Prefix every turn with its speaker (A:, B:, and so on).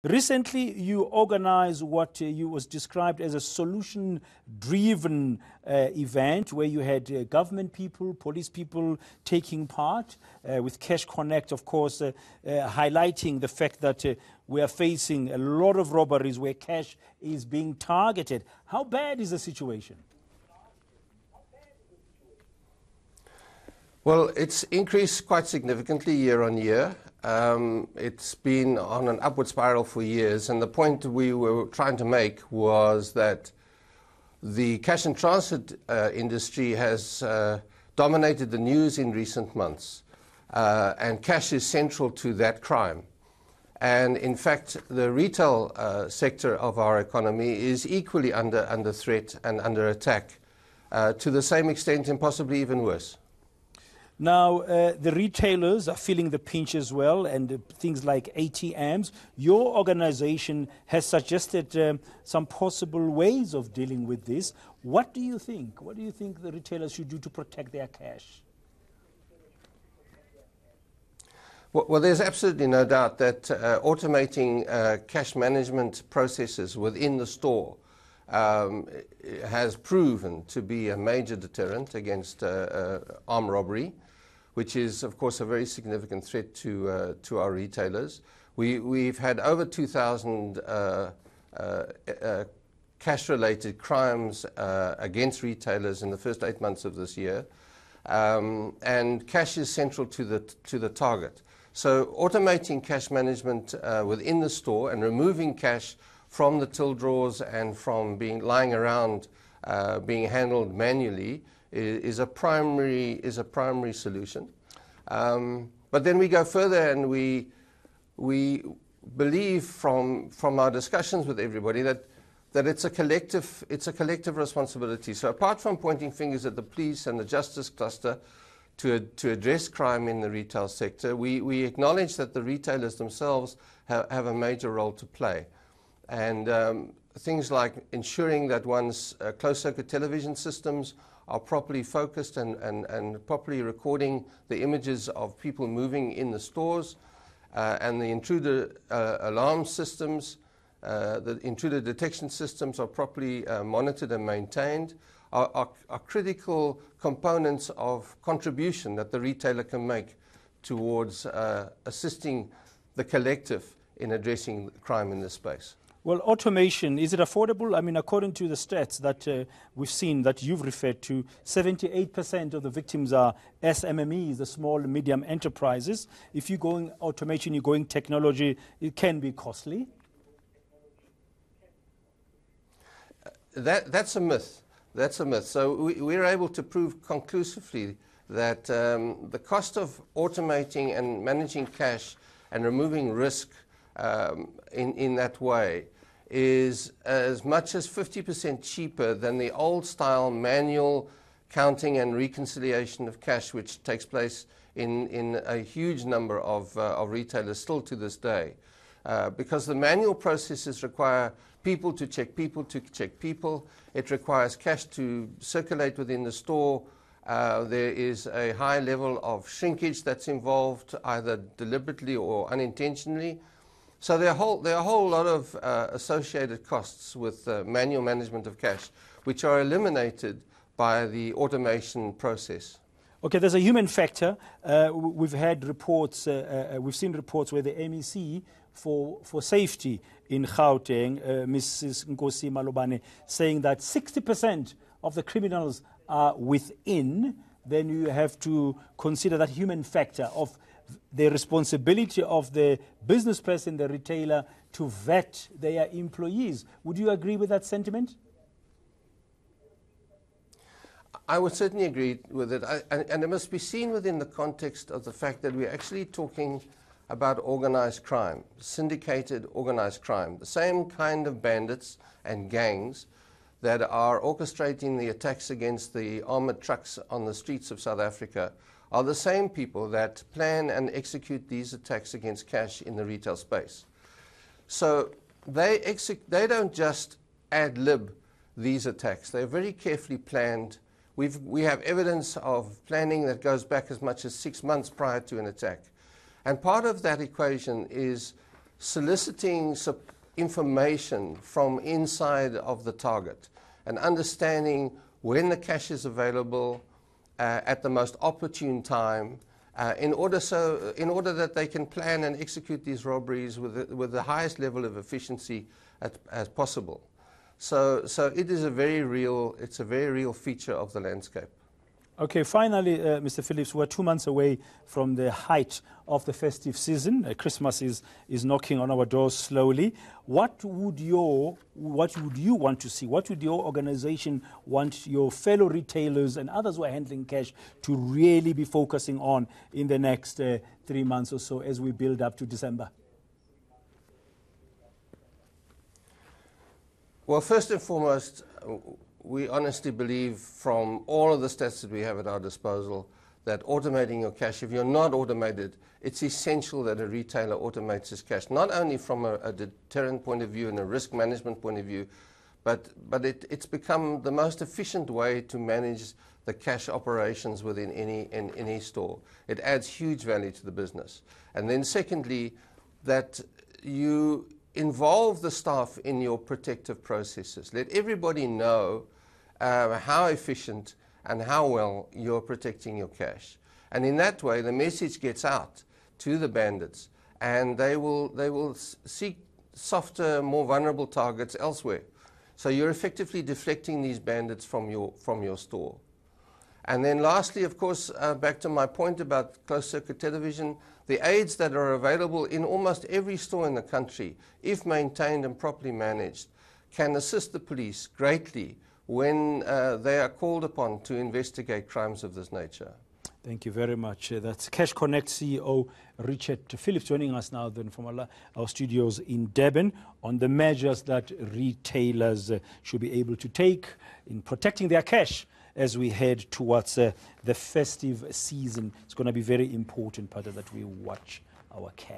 A: Recently, you organized what you was described as a solution-driven event where you had government people, police people taking part with Cash Connect, of course, highlighting the fact that we are facing a lot of robberies where cash is being targeted. How bad is the situation?
B: Well, it's increased quite significantly year on year. It's been on an upward spiral for years, and the point we were trying to make was that the cash and transit industry has dominated the news in recent months, and cash is central to that crime. And in fact, the retail sector of our economy is equally under threat and under attack, to the same extent and possibly even worse.
A: Now, the retailers are feeling the pinch as well, and things like ATMs. Your organization has suggested some possible ways of dealing with this. What do you think? What do you think the retailers should do to protect their cash?
B: Well, there's absolutely no doubt that automating cash management processes within the store has proven to be a major deterrent against armed robbery, which is, of course, a very significant threat to our retailers. We've had over 2,000 cash-related crimes against retailers in the first 8 months of this year, and cash is central to the target. So automating cash management within the store and removing cash from the till drawers and from being lying around being handled manually is a primary solution. But then we go further, and we believe from our discussions with everybody that it's a collective responsibility. So apart from pointing fingers at the police and the justice cluster to address crime in the retail sector, we acknowledge that the retailers themselves have a major role to play. And things like ensuring that one's closed-circuit television systems are properly focused and properly recording the images of people moving in the stores, and the intruder alarm systems, the intruder detection systems are properly monitored and maintained, are critical components of contribution that the retailer can make towards assisting the collective in addressing crime in this space.
A: Well, automation, is it affordable? I mean, according to the stats that we've seen that you've referred to, 78% of the victims are SMMEs, the small and medium enterprises. If you're going automation, you're going technology, it can be costly.
B: That's a myth. That's a myth. So we're able to prove conclusively that the cost of automating and managing cash and removing risk in that way is as much as 50% cheaper than the old-style manual counting and reconciliation of cash, which takes place in a huge number of retailers still to this day. Because the manual processes require people to check people to check people. It requires cash to circulate within the store. There is a high level of shrinkage that's involved, either deliberately or unintentionally. So there are a whole lot of associated costs with manual management of cash, which are eliminated by the automation process.
A: Okay, there's a human factor. We've had reports, we've seen reports where the MEC for safety in Gauteng, Mrs. Nkosi Malobane, saying that 60% of the criminals are within. Then you have to consider that human factor of the responsibility of the business person, the retailer, to vet their employees. Would you agree with that sentiment?
B: I would certainly agree with it. And it must be seen within the context of the fact that we're actually talking about organized crime, syndicated organized crime, the same kind of bandits and gangs that are orchestrating the attacks against the armored trucks on the streets of South Africa are the same people that plan and execute these attacks against cash in the retail space. So they don't just ad lib these attacks. They're very carefully planned. We have evidence of planning that goes back as much as 6 months prior to an attack. And part of that equation is soliciting information from inside of the target and understanding when the cash is available at the most opportune time, in order that they can plan and execute these robberies with the highest level of efficiency as possible. So it is a very real feature of the landscape.
A: Okay, finally, Mr. Phillips, we're 2 months away from the height of the festive season. Christmas is knocking on our doors slowly. What would you want to see? What would your organization want your fellow retailers and others who are handling cash to really be focusing on in the next 3 months or so as we build up to December?
B: Well, first and foremost, we honestly believe from all of the stats that we have at our disposal that automating your cash, if you're not automated, it's essential that a retailer automates his cash, not only from a deterrent point of view and a risk management point of view, but it's become the most efficient way to manage the cash operations within any store. It adds huge value to the business. And then secondly, that you involve the staff in your protective processes. Let everybody know how efficient and how well you're protecting your cash. And in that way, the message gets out to the bandits, and they will seek softer, more vulnerable targets elsewhere. So you're effectively deflecting these bandits from your store. And then lastly, of course, back to my point about closed-circuit television, the aids that are available in almost every store in the country, if maintained and properly managed, can assist the police greatly when they are called upon to investigate crimes of this nature.
A: Thank you very much. That's Cash Connect CEO Richard Phillips joining us now then from our studios in Durban on the measures that retailers should be able to take in protecting their cash as we head towards the festive season. It's going to be very important part of that we watch our cash.